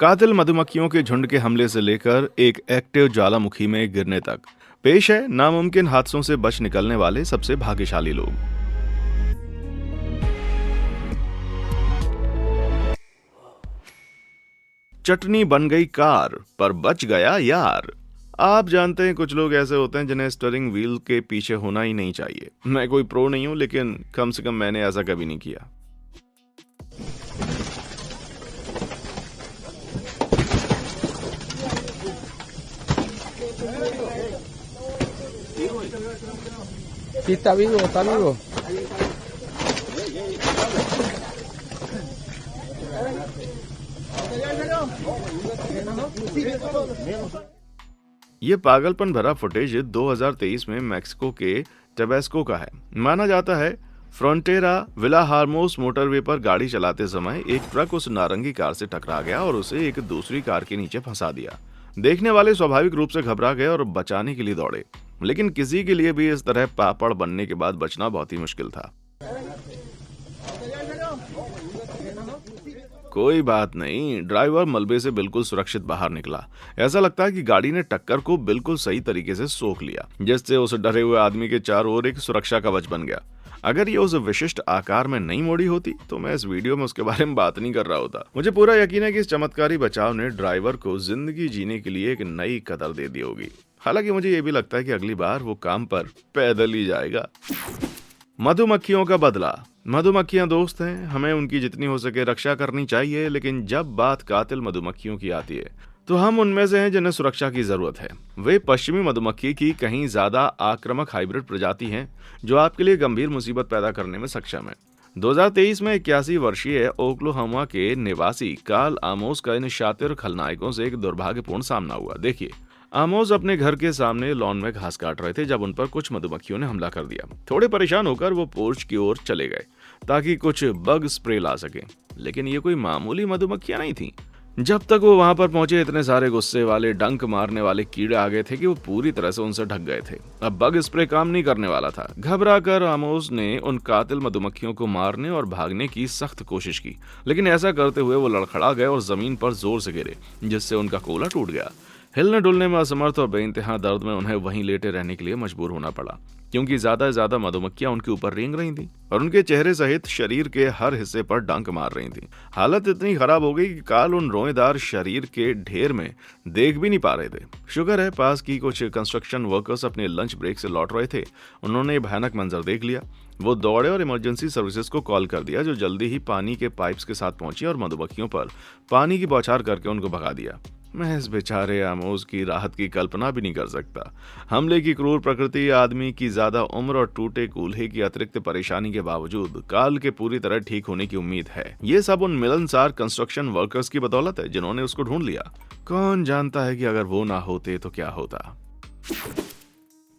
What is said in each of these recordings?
कातिल मधुमक्खियों के झुंड के हमले से लेकर एक एक्टिव ज्वालामुखी में गिरने तक पेश है नामुमकिन हादसों से बच निकलने वाले सबसे भाग्यशाली लोग। चटनी बन गई कार पर बच गया यार। आप जानते हैं कुछ लोग ऐसे होते हैं जिन्हें स्टीयरिंग व्हील के पीछे होना ही नहीं चाहिए। मैं कोई प्रो नहीं हूं, लेकिन कम से कम मैंने ऐसा कभी नहीं किया। Sí, está vivo, está vivo. ये पागलपन भरा फुटेज 2023 में मैक्सिको के टेबेस्को का है। माना जाता है फ्रंटेरा विला हार्मोस मोटरवे पर गाड़ी चलाते समय एक ट्रक उस नारंगी कार से टकरा गया और उसे एक दूसरी कार के नीचे फंसा दिया। देखने वाले स्वाभाविक रूप से घबरा गए और बचाने के लिए दौड़े, लेकिन किसी के लिए भी इस तरह पापड़ बनने के बाद बचना बहुत ही मुश्किल था। कोई बात नहीं, ड्राइवर मलबे से बिल्कुल सुरक्षित बाहर निकला। ऐसा लगता है कि गाड़ी ने टक्कर को बिल्कुल सही तरीके से सोख लिया, जिससे उस डरे हुए आदमी के चारों ओर एक सुरक्षा कवच बन गया। अगर ये उस विशिष्ट आकार में नहीं मोड़ी होती तो मैं इस वीडियो में उसके बारे में बात नहीं कर रहा होता। मुझे पूरा यकीन है कि इस चमत्कारी बचाव ने ड्राइवर को जिंदगी जीने के लिए एक नई कदर दे दी होगी। हालांकि मुझे ये भी लगता है कि अगली बार वो काम पर पैदल ही जाएगा। मधुमक्खियों का बदला। मधुमक्खियां दोस्त हैं, हमें उनकी जितनी हो सके रक्षा करनी चाहिए, लेकिन जब बात कातिल मधुमक्खियों की आती है तो हम उनमें से हैं जिन्हें सुरक्षा की जरूरत है। वे पश्चिमी मधुमक्खी की कहीं ज्यादा आक्रामक हाइब्रिड प्रजाति हैं जो आपके लिए गंभीर मुसीबत पैदा करने में सक्षम है। 2023 में 81 वर्षीय ओक्लाहोमा के निवासी कार्ल आमोस का इन शातिर खलनायकों से एक दुर्भाग्यपूर्ण सामना हुआ। देखिए, आमोस अपने घर के सामने लॉन में घास काट रहे थे जब उन पर कुछ मधुमक्खियों ने हमला कर दिया। थोड़े परेशान होकर वो पोर्च की ओर चले गए ताकि कुछ बग स्प्रे ला सके, लेकिन ये कोई मामूली मधुमक्खियां नहीं थीं। जब तक वो वहां पर पहुंचे, इतने सारे गुस्से वाले डंक मारने वाले कीड़े आ गए थे कि वो पूरी तरह से उनसे ढक गए थे। अब बग स्प्रे काम नहीं करने वाला था। घबरा कर आमोस ने उन कातिल मधुमक्खियों को मारने और भागने की सख्त कोशिश की, लेकिन ऐसा करते हुए वो लड़खड़ा गए और जमीन पर जोर से गिरे, जिससे उनका कोला टूट गया। हिलने डुलने में असमर्थ और बेइंतहा दर्द में उन्हें वहीं लेटे रहने के लिए मजबूर होना पड़ा, क्योंकि ज्यादा से ज्यादा मधुमक्खियां उनके ऊपर रेंग रही थीं और उनके चेहरे सहित शरीर के हर हिस्से पर डंक मार रही थीं। हालत इतनी खराब हो गई कि कार्ल उन रोएदार शरीर के ढेर में देख भी नहीं पा रहे थे। शुक्र है पास की कुछ कंस्ट्रक्शन वर्कर्स अपने लंच ब्रेक से लौट रहे थे। उन्होंने भयानक मंजर देख लिया। वो दौड़े और इमरजेंसी सर्विसेज को कॉल कर दिया, जो जल्दी ही पानी के पाइप्स के साथ पहुंची और मधुमक्खियों पर पानी की बौछार करके उनको भगा दिया। मैं इस बेचारे आमोस की राहत की कल्पना भी नहीं कर सकता। हमले की क्रूर प्रकृति, आदमी की ज्यादा उम्र और टूटे कूल्हे की अतिरिक्त परेशानी के बावजूद काल के पूरी तरह ठीक होने की उम्मीद है। ये सब उन मिलनसार कंस्ट्रक्शन वर्कर्स की बदौलत है जिन्होंने उसको ढूंढ लिया। कौन जानता है कि अगर वो ना होते तो क्या होता।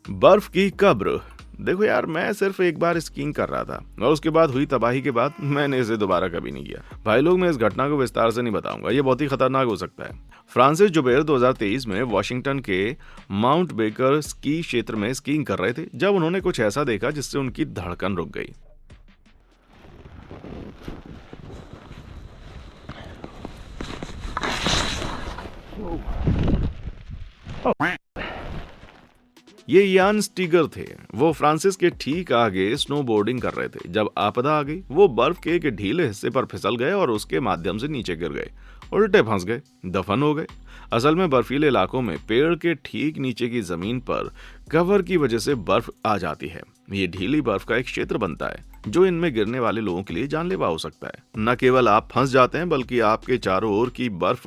बर्फ की कब्र। देखो यार, मैं सिर्फ एक बार स्कीइंग कर रहा था और उसके बाद हुई तबाही के बाद मैंने इसे दोबारा कभी नहीं किया। भाई लोग, मैं इस घटना को विस्तार से नहीं बताऊंगा, ये बहुत ही खतरनाक हो सकता है। फ्रांसिस जुबेर 2023 में वॉशिंगटन के माउंट बेकर स्की क्षेत्र में स्कीइंग कर रहे थे जब उन्होंने कुछ ऐसा देखा जिससे उनकी धड़कन रुक गई। ये यान स्टीगर थे। वो फ्रांसिस के ठीक आगे स्नोबोर्डिंग कर रहे थे जब आपदा आ गई। वो बर्फ के एक ढीले हिस्से पर फिसल गए और उसके माध्यम से नीचे गिर गए, उल्टे फंस गए, दफन हो गए। असल में बर्फीले इलाकों में पेड़ के ठीक नीचे की जमीन पर कवर की वजह से बर्फ आ जाती है। ये ढीली बर्फ का एक क्षेत्र बनता है जो इनमें गिरने वाले लोगों के लिए जानलेवा हो सकता है। न केवल आप फंस जाते हैं, बल्कि आपके चारों ओर की बर्फ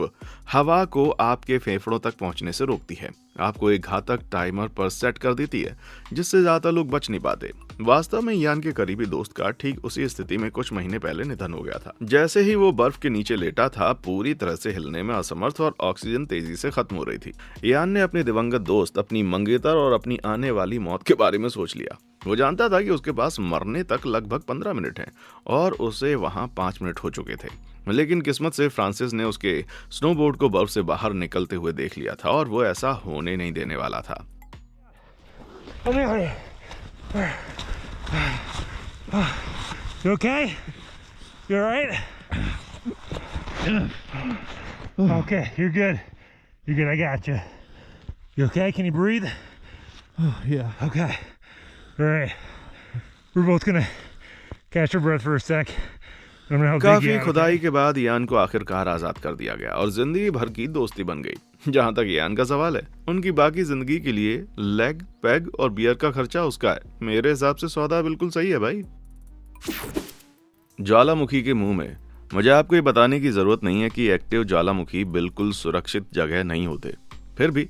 हवा को आपके फेफड़ों तक पहुंचने से रोकती है, आपको एक घातक टाइमर पर सेट कर देती है, जिससे ज्यादा लोग बच नहीं पाते। वास्तव में यान के करीबी दोस्त का ठीक उसी स्थिति में कुछ महीने पहले निधन हो गया था। जैसे ही वो बर्फ के नीचे लेटा था, पूरी तरह से हिलने में असमर्थ और ऑक्सीजन तेजी से खत्म हो रही थी। यान ने अपने दिवंगत दोस्त, अपनी मंगेतर और अपनी आने वाली मौत के बारे में सोच लिया। वो जानता था कि उसके पास मरने तक लगभग 15 मिनट हैं और उसे वहां 5 मिनट हो चुके थे। लेकिन किस्मत से फ्रांसिस ने उसके स्नोबोर्ड को बर्फ से बाहर निकलते हुए देख लिया था और वो ऐसा होने नहीं देने वाला था। You okay? You all right? Okay, you're good. You're good. I got you. You okay? Can you breathe? Yeah. Okay. All right. We're both gonna catch our breath for a sec. I'm gonna help dig you काफी out, खुदाई okay? के बाद यान को आखिरकार आजाद कर दिया गया और जिंदगी भर की दोस्ती बन गई। जहां तक यान का सवाल है, उनकी बाकी जिंदगी के लिए लेग, पैग और बियर का खर्चा उसका है। मेरे हिसाब से सौदा बिल्कुल सही है भाई। ज्वालामुखी के मुंह में मुझे आपको ये बताने की जरूरत नहीं है कि एक्टिव ज्वालामुखी बिल्कुल सुरक्षित जगह नहीं होते। फिर भी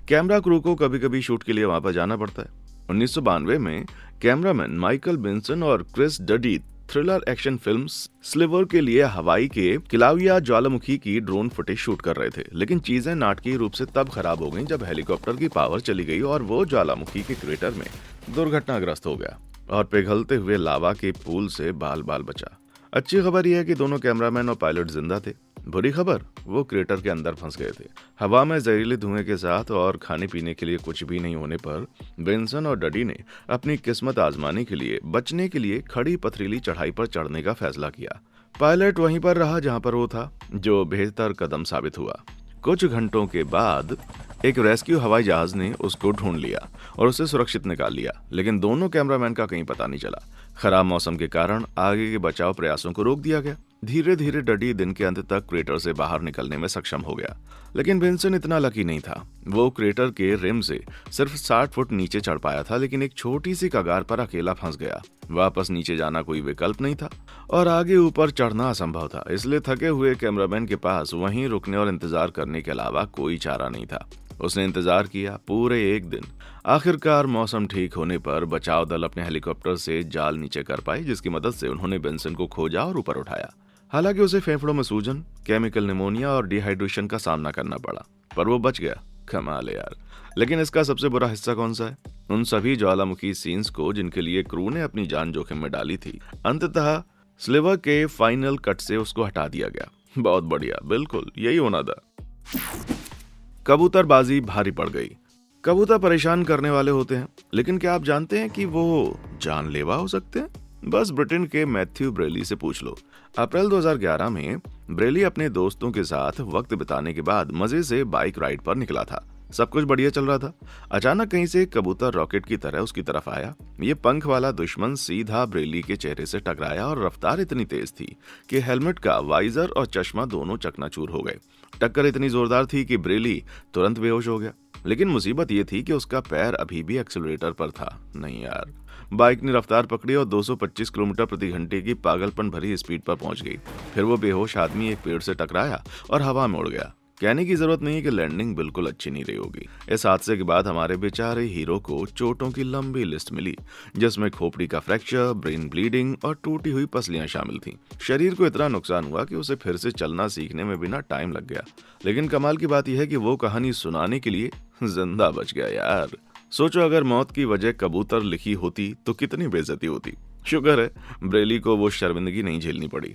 कैमरा क्रू को कभी कभी शूट के लिए वहां पर जाना पड़ता है। 1992 में कैमरामैन माइकल बेंसन और Chris Duddy thriller action film Sliver के लिए हवाई के किलाउया ज्वालामुखी की ड्रोन फुटेज शूट कर रहे थे, लेकिन चीजें नाटकीय रूप से तब खराब हो गईं जब हेलीकॉप्टर की पावर चली गई और वो ज्वालामुखी के क्रेटर में दुर्घटनाग्रस्त हो गया और पिघलते हुए लावा के पूल से बाल बाल बचा। अच्छी खबर यह है कि दोनों कैमरामैन और पायलट जिंदा थे। बुरी खबर, वो क्रेटर के अंदर फंस गए थे। हवा में जहरीले धुएं के साथ और खाने पीने के लिए कुछ भी नहीं होने पर बेंसन और डडी ने अपनी किस्मत आजमाने के लिए बचने के लिए खड़ी पथरीली चढ़ाई पर चढ़ने का फैसला किया। पायलट वहीं पर रहा जहां पर वो था, जो बेहतर कदम साबित हुआ। कुछ घंटों के बाद एक रेस्क्यू हवाई जहाज ने उसको ढूंढ लिया और उसे सुरक्षित निकाल लिया, लेकिन दोनों कैमरामैन का कहीं पता नहीं चला। खराब मौसम के कारण आगे के बचाव प्रयासों को रोक दिया गया। धीरे धीरे डडी दिन के अंत तक क्रेटर से बाहर निकलने में सक्षम हो गया, लेकिन बेंसन इतना लकी नहीं था। वो क्रेटर के रिम से सिर्फ 60 फुट नीचे चढ़ पाया था, लेकिन एक छोटी सी कगार पर अकेला फंस गया। वापस नीचे जाना कोई विकल्प नहीं था और आगे ऊपर चढ़ना असंभव था, इसलिए थके हुए कैमरामैन के पास वहीं रुकने और इंतजार करने के अलावा कोई चारा नहीं था। उसने इंतजार किया पूरे एक दिन। आखिरकार मौसम ठीक होने पर बचाव दल अपने हेलीकॉप्टर से जाल नीचे कर पाए, जिसकी मदद से उन्होंने बेंसन को खोजा और ऊपर उठाया। हालांकि उसे फेफड़ों में सूजन, केमिकल निमोनिया और डिहाइड्रेशन का सामना करना पड़ा, पर वो बच गया। कमाल है यार। लेकिन इसका सबसे बुरा हिस्सा कौन सा है? उन सभी ज्वालामुखी सीन्स को जिनके लिए क्रू ने अपनी जान जोखिम में डाली थी, अंततः स्लिवर के फाइनल कट से उसको हटा दिया गया। बहुत बढ़िया, बिल्कुल यही होना था। कबूतरबाजी भारी पड़ गई। कबूतर परेशान करने वाले होते हैं, लेकिन क्या आप जानते हैं कि वो जानलेवा हो सकते हैं? बस ब्रिटेन के मैथ्यू ब्रेली से पूछ लो। अप्रैल 2011 में ब्रेली अपने दोस्तों के साथ वक्त बिताने के बाद मजे से बाइक राइड पर निकला था। सब कुछ बढ़िया चल रहा था। अचानक कहीं से कबूतर रॉकेट की तरह उसकी तरफ आया। ये पंख वाला दुश्मन सीधा ब्रेली के चेहरे से टकराया और रफ्तार इतनी तेज थी कि हेलमेट का वाइजर और चश्मा दोनों चकनाचूर हो गए। टक्कर इतनी जोरदार थी कि ब्रेली तुरंत बेहोश हो गया। लेकिन मुसीबत ये थी कि उसका पैर अभी भी एक्सीलरेटर पर था। नहीं यार, बाइक ने रफ्तार पकड़ी और 225 किलोमीटर प्रति घंटे की पागलपन भरी स्पीड पर पहुंच गई। फिर वो बेहोश आदमी एक पेड़ से टकराया और हवा में उड़ गया। कहने की जरूरत नहीं है कि लैंडिंग बिल्कुल अच्छी नहीं रही होगी। इस हादसे के बाद हमारे बेचारे हीरो को चोटों की लंबी लिस्ट मिली, जिसमें खोपड़ी का फ्रैक्चर, ब्रेन ब्लीडिंग और टूटी हुई पसलियां शामिल थीं। शरीर को इतना नुकसान हुआ कि उसे फिर से चलना सीखने में भी ना टाइम लग गया। लेकिन कमाल की बात यह है कि वो कहानी सुनाने के लिए जिंदा बच गया यार। सोचो अगर मौत की वजह कबूतर लिखी होती तो कितनी बेइज्जती होती। शुक्र है ब्रेली को वो शर्मिंदगी नहीं झेलनी पड़ी।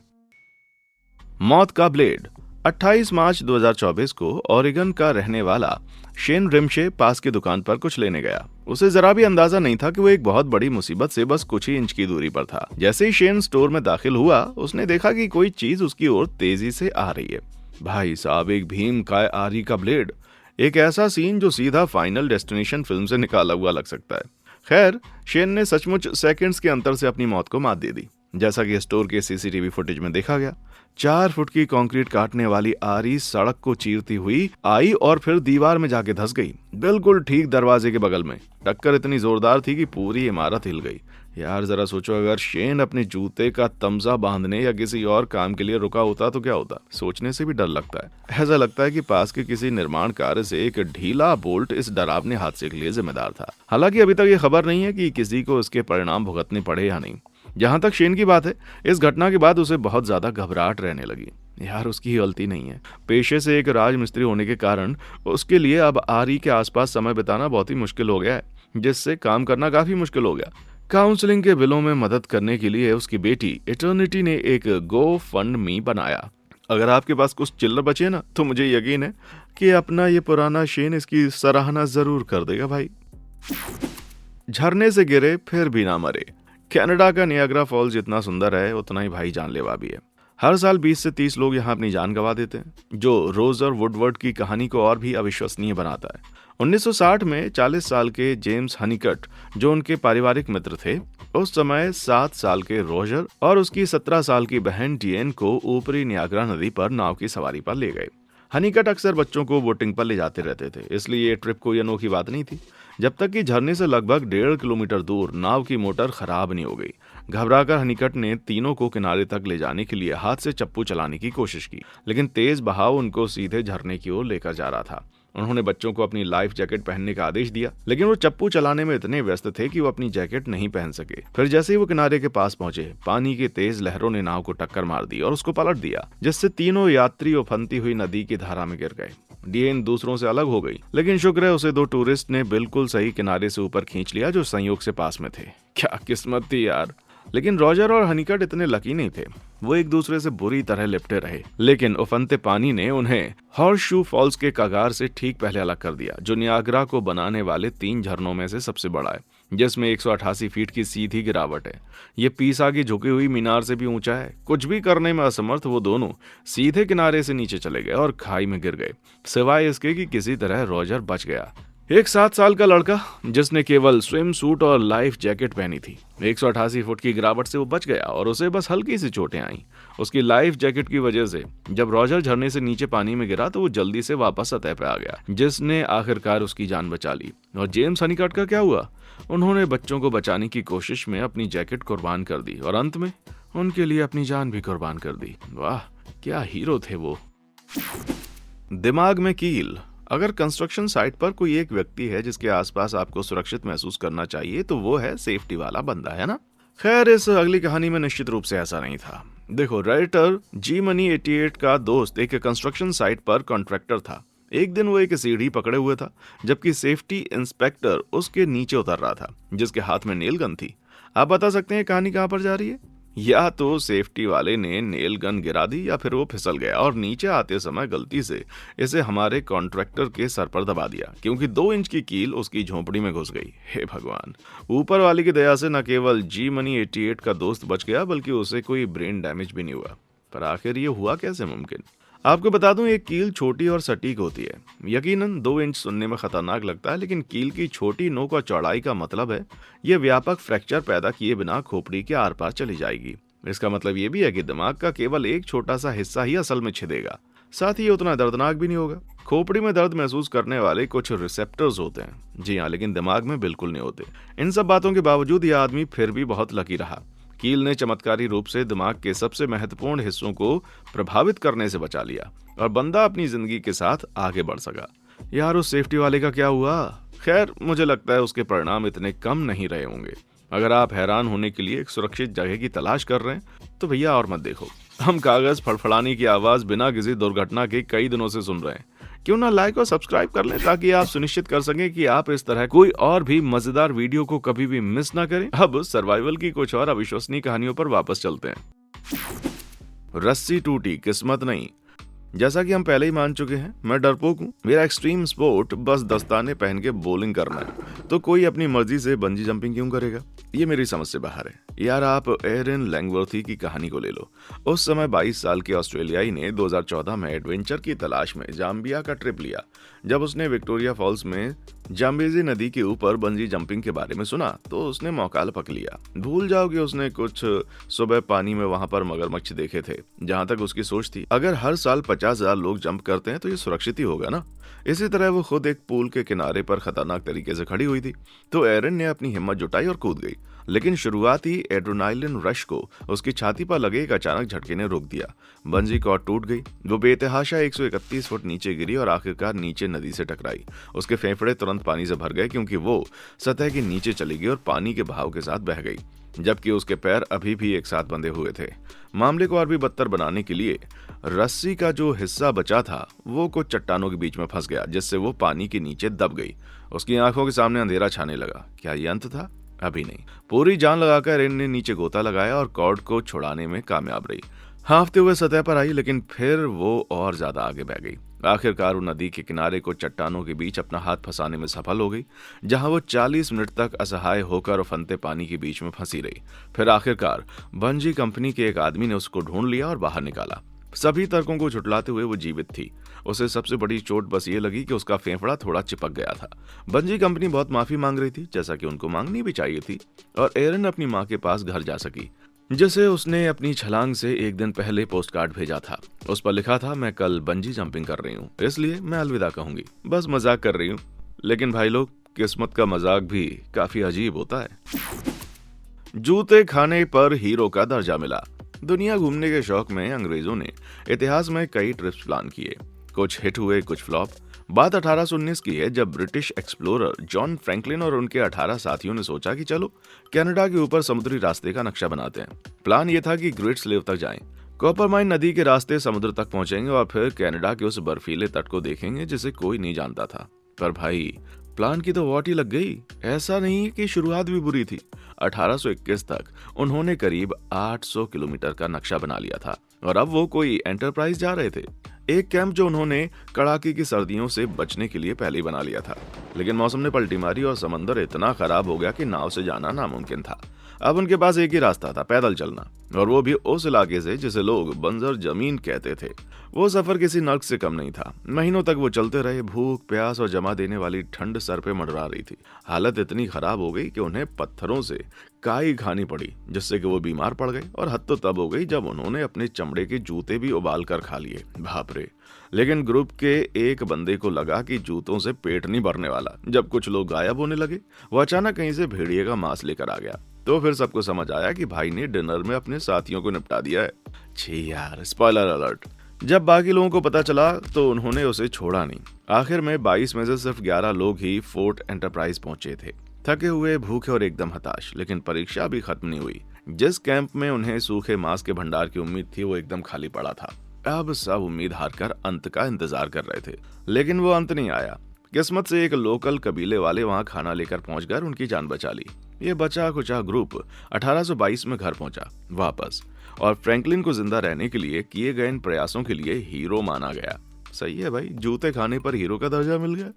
मौत का ब्लेड। 28 मार्च 2024 को ओरेगन का रहने वाला शेन रिमशे पास की दुकान पर कुछ लेने गया। उसे जरा भी अंदाजा नहीं था कि वो एक बहुत बड़ी मुसीबत से बस कुछ ही इंच की दूरी पर था। जैसे ही शेन स्टोर में दाखिल हुआ, उसने देखा कि कोई चीज उसकी ओर तेजी से आ रही है। भाई साहब, एक भीम काय आरी का ब्लेड। एक ऐसा सीन जो सीधा फाइनल डेस्टिनेशन फिल्म से निकाला हुआ लग सकता है। खैर, शेन ने सचमुच सेकंड्स के अंतर से अपनी मौत को मात दे दी। जैसा कि स्टोर के सीसीटीवी फुटेज में देखा गया, 4 फुट की कंक्रीट काटने वाली आरी सड़क को चीरती हुई आई और फिर दीवार में जाके धंस गई, बिल्कुल ठीक दरवाजे के बगल में। टक्कर इतनी जोरदार थी कि पूरी इमारत हिल गई। यार जरा सोचो, अगर शेन अपने जूते का तमजा बांधने या किसी और काम के लिए रुका होता तो क्या होता। सोचने से भी डर लगता है। ऐसा लगता है कि पास के किसी निर्माण कार्य से एक ढीला बोल्ट इस डरावने हादसे के लिए जिम्मेदार था। हालांकि अभी तक ये खबर नहीं है कि किसी को इसके परिणाम भुगतने पड़े या नहीं। जहां तक शेन की बात है, इस घटना के बाद उसे बहुत ज्यादा घबराहट रहने लगी। यार उसकी गलती नहीं है। पेशे से एक राजमिस्त्री होने के कारण उसके लिए अब आरी के आसपास समय बिताना बहुत ही मुश्किल हो गया है, जिससे काम करना काफी मुश्किल हो गया। काउंसलिंग के बिलों में मदद करने के लिए उसकी बेटी इटर्निटी ने एक गो फंड मी बनाया। अगर आपके पास कुछ चिल्लर बचे ना, तो मुझे यकीन है कि अपना ये पुराना शेन इसकी सराहना जरूर कर देगा भाई। झरने से गिरे फिर भी ना मरे। कनाडा का नियाग्रा फॉल्स जितना सुंदर है, उतना ही भाई जानलेवा भी है। हर साल 20 से 30 लोग यहाँ अपनी जान गंवा देते हैं, जो रोजर वुडवर्ड की कहानी को और भी अविश्वसनीय बनाता है। 1960 में 40 साल के जेम्स हनीकट, जो उनके पारिवारिक मित्र थे, उस समय 7 साल के रोजर और उसकी 17 साल की बहन डिएन को ऊपरी नियाग्रा नदी पर नाव की सवारी पर ले गए। हनीकट अक्सर बच्चों को बोटिंग पर ले जाते रहते थे, इसलिए ये ट्रिप कोई अनोखी बात नहीं थी, जब तक कि झरने से लगभग 1.5 किलोमीटर दूर नाव की मोटर खराब नहीं हो गई। घबराकर हनीकट ने तीनों को किनारे तक ले जाने के लिए हाथ से चप्पू चलाने की कोशिश की, लेकिन तेज बहाव उनको सीधे झरने की ओर लेकर जा रहा था। उन्होंने बच्चों को अपनी लाइफ जैकेट पहनने का आदेश दिया, लेकिन वो चप्पू चलाने में इतने व्यस्त थे कि वो अपनी जैकेट नहीं पहन सके। फिर जैसे ही वो किनारे के पास पहुंचे, पानी की तेज लहरों ने नाव को टक्कर मार दी और उसको पलट दिया, जिससे तीनों यात्री उफनती हुई नदी की धारा में गिर गए। डिएन दूसरों से अलग हो गई, लेकिन शुक्र है उसे 2 टूरिस्ट ने बिल्कुल सही किनारे से ऊपर खींच लिया, जो संयोग से पास में थे। क्या किस्मत थी यार। लेकिन रॉजर और हनीकट इतने लकी नहीं थे, वो एक दूसरे से बुरी तरह लिपटे रहे। लेकिन उफनते पानी ने उन्हें हॉर्सशू फॉल्स के कगार से ठीक पहले अलग कर दिया, जो नियाग्रा को बनाने वाले 3 झरनों में से सबसे बड़ा है, जिसमें 188 फीट की सीधी गिरावट है। ये पीसा की झुकी हुई मीनार से भी ऊंचा है। कुछ भी करने में असमर्थ वो दोनों सीधे किनारे से नीचे चले गए और खाई में गिर गए, सिवाय इसके कि किसी तरह रॉजर बच गया। एक 7 साल का लड़का जिसने केवल स्विम सूट और लाइफ जैकेट पहनी थी, 188 फुट की गिरावट से वो बच गया और उसे बस हल्की सी चोटें आईं। उसकी लाइफ जैकेट की वजह से जब रॉजर झरने से नीचे पानी में गिरा तो वो जल्दी से वापस सतह पे आ गया, जिसने आखिरकार उसकी जान बचा ली। और जेम्स हनीकट का क्या हुआ? उन्होंने बच्चों को बचाने की कोशिश में अपनी जैकेट कुर्बान कर दी और अंत में उनके लिए अपनी जान भी कुर्बान कर दी। वाह, क्या हीरो थे वो। दिमाग में कील। अगर कंस्ट्रक्शन साइट पर कोई एक व्यक्ति है जिसके आसपास आपको सुरक्षित महसूस करना चाहिए, तो वो है सेफ्टी वाला बंदा, है ना? खैर, इस अगली कहानी में निश्चित रूप से ऐसा नहीं था। देखो, राइटर जी मनी 88 का दोस्त एक कंस्ट्रक्शन साइट पर कॉन्ट्रैक्टर था। एक दिन वो एक सीढ़ी पकड़े हुए था, जबकि सेफ्टी इंस्पेक्टर उसके नीचे उतर रहा था, जिसके हाथ में नेल गन थी। आप बता सकते हैं कहानी कहां पर जा रही है? या तो सेफ्टी वाले ने नेल गन गिरा दी, या फिर वो फिसल गया और नीचे आते समय गलती से इसे हमारे कॉन्ट्रैक्टर के सर पर दबा दिया, क्योंकि 2 इंच की कील उसकी झोंपड़ी में घुस गई। हे भगवान, ऊपर वाले की दया से न केवल जी मनी 88 का दोस्त बच गया, बल्कि उसे कोई ब्रेन डैमेज भी नहीं हुआ। पर आखिर ये हुआ कैसे मुमकिन? आपको बता दूं, एक कील छोटी और सटीक होती है। यकीनन 2 इंच सुनने में खतरनाक लगता है, लेकिन कील की छोटी नोक और चौड़ाई का मतलब है ये व्यापक फ्रैक्चर पैदा किए बिना खोपड़ी के आर पार चली जाएगी। इसका मतलब ये भी है कि दिमाग का केवल एक छोटा सा हिस्सा ही असल में छिदेगा, साथ ही ये उतना दर्दनाक भी नहीं होगा। खोपड़ी में दर्द महसूस करने वाले कुछ रिसेप्टर्स होते हैं, जी हाँ, लेकिन दिमाग में बिल्कुल नहीं होते। इन सब बातों के बावजूद यह आदमी फिर भी बहुत लकी रहा। कील ने चमत्कारी रूप से दिमाग के सबसे महत्वपूर्ण हिस्सों को प्रभावित करने से बचा लिया और बंदा अपनी जिंदगी के साथ आगे बढ़ सका। यार, उस सेफ्टी वाले का क्या हुआ? खैर, मुझे लगता है उसके परिणाम इतने कम नहीं रहे होंगे। अगर आप हैरान होने के लिए एक सुरक्षित जगह की तलाश कर रहे हैं, तो भैया और मत देखो। हम कागज फड़फड़ाने की आवाज बिना किसी दुर्घटना के कई दिनों से सुन रहे हैं। क्यों ना लाइक और सब्सक्राइब कर लें, ताकि आप सुनिश्चित कर सकें कि आप इस तरह कोई और भी मजेदार वीडियो को कभी भी मिस ना करें। अब सर्वाइवल की कुछ और अविश्वसनीय कहानियों पर वापस चलते हैं। रस्सी टूटी, किस्मत नहीं। जैसा कि हम पहले ही मान चुके हैं, मैं डरपोक हूँ। मेरा एक्सट्रीम स्पोर्ट बस दस्ताने पहन के बॉलिंग करना है, तो कोई अपनी मर्जी से बंजी जंपिंग क्यों करेगा? ये मेरी समझ से बाहर है। यार, आप एरन लैंगवर्थी की कहानी को ले लो। उस समय 22 साल के ऑस्ट्रेलियाई ने 2014 में एडवेंचर की तलाश में जाम्बिया का ट्रिप लिया। जब उसने विक्टोरिया फॉल्स में जाम्बेजी नदी के ऊपर बंजी जंपिंग के बारे में सुना, तो उसने मौका लपक लिया। भूल जाओ कि उसने कुछ सुबह पानी में वहां पर मगरमच्छ देखे थे। जहां तक उसकी सोच थी, अगर हर साल 50,000 लोग जंप करते हैं तो ये सुरक्षित ही होगा ना। इसी तरह वो खुद एक पूल के किनारे पर खतरनाक तरीके से खड़ी हुई थी, तो एरन ने अपनी हिम्मत जुटाई और कूद गई। लेकिन शुरुआती एड्रेनालिन रश को उसकी छाती पर लगे एक अचानक झटके ने रोक दिया। बंजी कॉर्ड टूट गई। वो बेतहाशा 131 फुट नीचे गिरी और आखिरकार नीचे नदी से टकराई। उसके फेफड़े तुरंत पानी से भर गए, क्योंकि वो सतह के नीचे चली गई और पानी के बहाव के साथ बह गई, जबकि उसके पैर अभी भी एक साथ बंधे हुए थे। मामले को और भी बदतर बनाने के लिए रस्सी का जो हिस्सा बचा था वो कुछ चट्टानों के बीच में फंस गया, जिससे वो पानी के नीचे दब गई। उसकी आंखों के सामने अंधेरा छाने लगा। क्या ये अंत था? अभी नहीं। पूरी जान लगाकर एरन ने नीचे गोता लगाया और कॉर्ड को छुड़ाने में कामयाब रही। हाँफते हुए सतह पर आई, लेकिन फिर वो और ज्यादा आगे बह गई। आखिरकार वो नदी के किनारे को चट्टानों के बीच अपना हाथ फंसाने में सफल हो गई, जहां वो 40 मिनट तक असहाय होकर उफनते पानी के बीच में फंसी रही। फिर आखिरकार बंजी कंपनी के एक आदमी ने उसको ढूंढ लिया और बाहर निकाला। सभी तर्कों को झुटलाते हुए वो जीवित थी। उसे सबसे बड़ी चोट बस ये लगी कि उसका फेफड़ा थोड़ा चिपक गया था। बंजी कंपनी बहुत माफी मांग रही थी, जैसा कि उनको मांगनी भी चाहिए थी, और एरन अपनी माँ के पास घर जा सकी, जिसे उसने अपनी छलांग से एक दिन पहले पोस्ट कार्ड भेजा था। उस पर लिखा था, मैं कल बंजी जंपिंग कर रही हूँ, इसलिए मैं अलविदा कहूंगी, बस मजाक कर रही हूँ। लेकिन भाई लोग, किस्मत का मजाक भी काफी अजीब होता है। जूते खाने पर हीरो का दर्जा मिला। दुनिया घूमने के शौक में अंग्रेजों ने इतिहास में कई ट्रिप्स प्लान किए। कुछ हिट हुए, कुछ फ्लॉप। बात 1819 की है, जब ब्रिटिश एक्सप्लोरर जॉन फ्रैंकलिन और उनके 18 साथियों ने सोचा कि चलो कनाडा के ऊपर समुद्री रास्ते का नक्शा बनाते हैं। प्लान ये था कि ग्रेट स्लेव तक जाएं, कॉपरमाइन नदी के रास्ते समुद्र तक पहुंचेंगे और फिर कनाडा के उस बर्फीले तट को देखेंगे जिसे कोई नहीं जानता था। पर भाई, प्लान की तो वाट ही लग गई। ऐसा नहीं कि शुरुआत भी बुरी थी। 1821 तक उन्होंने करीब 800 किलोमीटर का नक्शा बना लिया था और अब वो कोई एंटरप्राइज जा रहे थे। एक कैंप जो उन्होंने कड़ाके की सर्दियों से बचने के लिए पहले ही बना लिया था। लेकिन मौसम ने पलटी मारी और समंदर इतना खराब हो गया कि नाव से जाना नामुमकिन था। अब उनके पास एक ही रास्ता था, पैदल चलना, और वो भी उस इलाके से जिसे लोग बंजर जमीन कहते थे। वो सफर किसी नर्क से कम नहीं था। महीनों तक वो चलते रहे। भूख, प्यास और जमा देने वाली ठंड सर पे मंडरा रही थी। हालत इतनी खराब हो गई कि उन्हें पत्थरों से काई खानी पड़ी, जिससे कि वो बीमार पड़ गए। और हद तो तब हो गई जब उन्होंने अपने चमड़े के जूते भी उबाल कर खा लिए। बाप रे। लेकिन ग्रुप के एक बंदे को लगा कि जूतों से पेट नहीं भरने वाला। जब कुछ लोग गायब होने लगे, वो अचानक कहीं से भेड़िए का मांस लेकर आ गया। तो फिर सबको समझ आया कि भाई ने डिनर में अपने साथियों को निपटा दिया है। छी यार, स्पॉइलर अलर्ट। जब बाकी लोगों को पता चला तो उन्होंने उसे छोड़ा नहीं। आखिर में 22 में से सिर्फ 11 लोग ही फोर्ट एंटरप्राइज पहुंचे थे, थके हुए, भूखे और एकदम हताश। लेकिन परीक्षा भी खत्म नहीं हुई। जिस कैंप में उन्हें सूखे मांस के भंडार की उम्मीद थी, वो एकदम खाली पड़ा था। अब सब उम्मीद हारकर अंत का इंतजार कर रहे थे, लेकिन वो अंत नहीं आया। किस्मत से एक लोकल कबीले वाले वहां खाना लेकर पहुंचकर उनकी जान बचा ली। ये बचा खुचा ग्रुप 1822 में घर पहुंचा वापस, और फ्रैंकलिन को जिंदा रहने के लिए किए गए इन प्रयासों के लिए हीरो माना गया। सही है भाई, जूते खाने पर हीरो का दर्जा मिल गया।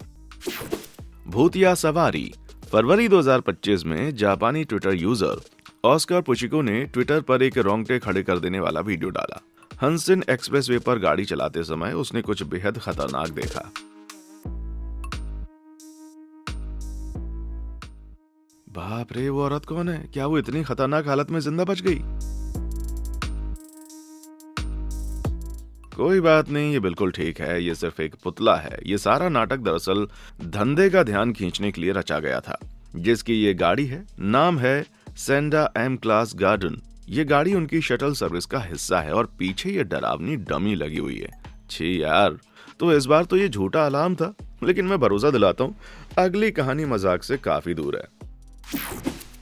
भूतिया सवारी। फरवरी 2025 में जापानी ट्विटर यूजर ऑस्कर पुचिको ने ट्विटर पर एक रोंगटे खड़े कर देने वाला वीडियो डाला। हंसिन एक्सप्रेसवे पर गाड़ी चलाते समय उसने कुछ बेहद खतरनाक देखा। बाप रे, वो औरत कौन है? क्या वो इतनी खतरनाक हालत में जिंदा बच गई? कोई बात नहीं, ये बिल्कुल ठीक है। ये सिर्फ एक पुतला है। ये सारा नाटक दरअसल धंधे का ध्यान खींचने के लिए रचा गया था। जिसकी ये गाड़ी है, नाम है सेंडा एम क्लास गार्डन। ये गाड़ी उनकी शटल सर्विस का हिस्सा है और पीछे ये डरावनी डमी लगी हुई है। छी यार, तो इस बार तो ये झूठा अलार्म था। लेकिन मैं भरोसा दिलाता हूँ, अगली कहानी मजाक से काफी दूर है।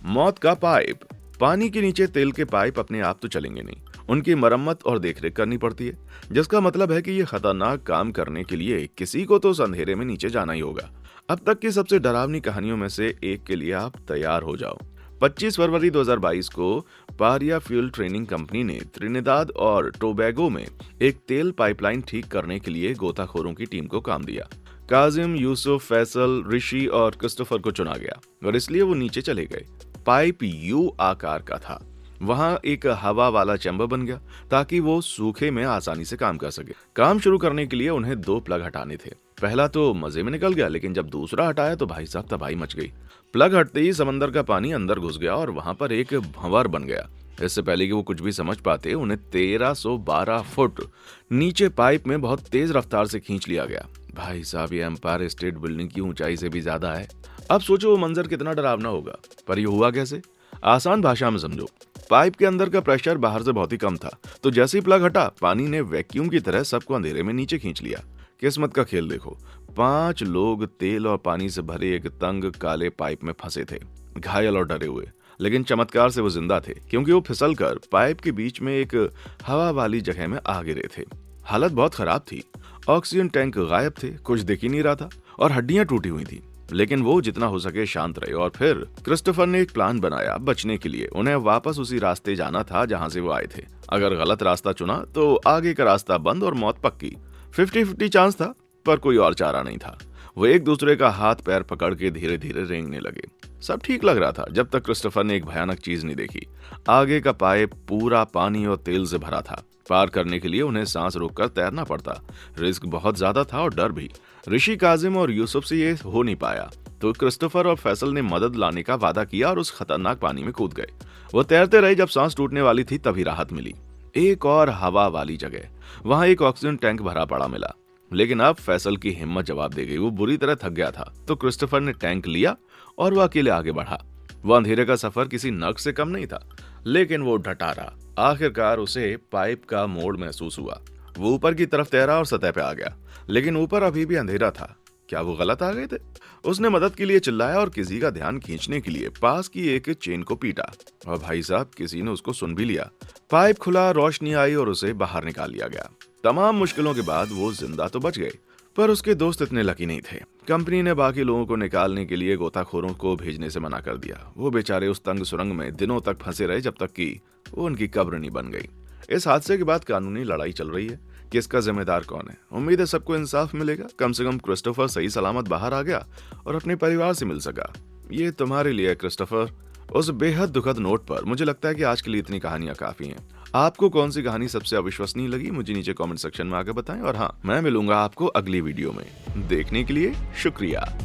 मौत का पाइप। पानी के नीचे तेल के पाइप अपने आप तो चलेंगे नहीं, उनकी मरम्मत और देखरेख करनी पड़ती है। जिसका मतलब है कि ये खतरनाक काम करने के लिए किसी को तो उस अंधेरे में नीचे जाना ही होगा। अब तक की सबसे डरावनी कहानियों में से एक के लिए आप तैयार हो जाओ। 25 फरवरी 2022 को पारिया फ्यूल ट्रेनिंग कंपनी ने त्रिनिदाद और टोबैगो में एक तेल पाइपलाइन ठीक करने के लिए गोताखोरों की टीम को काम दिया। काजिम, यूसुफ, फैसल, ऋषि और क्रिस्टोफर को चुना गया और इसलिए वो नीचे चले गए। पाइप यू आकार का था। वहां एक हवा वाला चैम्बर बन गया ताकि वो सूखे में आसानी से काम कर सके। काम शुरू करने के लिए उन्हें 2 प्लग हटाने थे। पहला तो मजे में निकल गया, लेकिन जब दूसरा हटाया तो भाई साहब तबाही मच गई। प्लग हटते ही समंदर का पानी अंदर घुस गया और वहां पर एक भंवर बन गया। इससे पहले कि वो कुछ भी समझ पाते, उन्हें 1312 फुट नीचे पाइप में बहुत तेज रफ्तार से खींच लिया गया। भाई साहब, ये एम्पायर स्टेट बिल्डिंग की ऊंचाई से भी ज्यादा है। अब सोचो वो मंजर कितना डरावना होगा। पर ये हुआ कैसे? आसान भाषा में समझो। पाइप के अंदर का प्रेशर बाहर से बहुत ही कम था, तो जैसे ही प्लग हटा, पानी ने वैक्यूम की तरह सबको अंधेरे में नीचे खींच लिया। किस्मत का खेल देखो, 5 लोग तेल और पानी से भरे एक तंग काले पाइप में फंसे थे, घायल और डरे हुए। लेकिन चमत्कार से वो जिंदा थे, क्योंकि वो फिसलकर पाइप के बीच में एक हवा वाली जगह में आ गिरे थे। हालत बहुत खराब थी। ऑक्सीजन टैंक गायब थे, कुछ दिख ही नहीं रहा था और हड्डियां टूटी हुई थी। लेकिन वो जितना हो सके शांत रहे और फिर क्रिस्टोफर ने एक प्लान बनाया बचने के लिए। उन्हें वापस उसी रास्ते जाना था जहां से वो आए थे। अगर गलत रास्ता चुना तो आगे का रास्ता बंद और मौत पक्की। 50-50 चांस था, पर कोई और चारा नहीं था। वो एक दूसरे का हाथ पैर पकड़ के धीरे धीरे रेंगने लगे। सब ठीक लग रहा था जब तक क्रिस्टोफर ने एक भयानक चीज नहीं देखी। आगे का पाइप पूरा पानी और तेल से भरा था। पार करने के लिए उन्हें सांस रोककर तैरना पड़ता। रिस्क बहुत ज्यादा था और डर भी। ऋषि, काजिम और यूसुफ से ये हो नहीं पाया, तो क्रिस्टोफर और फैसल ने मदद लाने का वादा किया और उस खतरनाक पानी में कूद गए। वो तैरते रहे, जब सांस टूटने वाली थी तभी राहत मिली। एक और हवा वाली जगह, वहां एक ऑक्सीजन टैंक भरा पड़ा मिला। लेकिन अब फैसल की हिम्मत जवाब दे गई। वो बुरी तरह थक गया था, तो क्रिस्टोफर ने टैंक लिया और वो अकेले आगे बढ़ा। वो अंधेरे का सफर किसी नर्क से कम नहीं था, लेकिन वो डटा रहा। आखिरकार उसे पाइप का मोड़ महसूस हुआ। वो ऊपर की तरफ तैरा और सतह पे आ गया, लेकिन ऊपर अभी भी अंधेरा था। क्या वो गलत आ गए थे? उसने मदद के लिए चिल्लाया और किसी का ध्यान खींचने के लिए पास की एक चेन को पीटा, और भाई साहब, किसी ने उसको सुन भी लिया। पाइप खुला, रोशनी आई और उसे बाहर निकाल लिया गया। तमाम मुश्किलों के बाद वो जिंदा तो बच गए, पर उसके दोस्त इतने लकी नहीं थे। कंपनी ने बाकी लोगों को निकालने के लिए गोताखोरों को भेजने से मना कर दिया। वो बेचारे उस तंग सुरंग में दिनों तक फंसे रहे, जब तक कि वो उनकी कब्र नहीं बन गई। इस हादसे के बाद कानूनी लड़ाई चल रही है कि इसका जिम्मेदार कौन है। उम्मीद है सबको इंसाफ मिलेगा। कम से कम क्रिस्टोफर सही सलामत बाहर आ गया और अपने परिवार से मिल सका। ये तुम्हारे लिए है क्रिस्टोफर। उस बेहद दुखद नोट पर मुझे लगता है कि आज के लिए इतनी कहानियां काफी हैं। आपको कौन सी कहानी सबसे अविश्वसनीय लगी, मुझे नीचे कमेंट सेक्शन में आकर बताएं। और हाँ, मैं मिलूंगा आपको अगली वीडियो में। देखने के लिए शुक्रिया।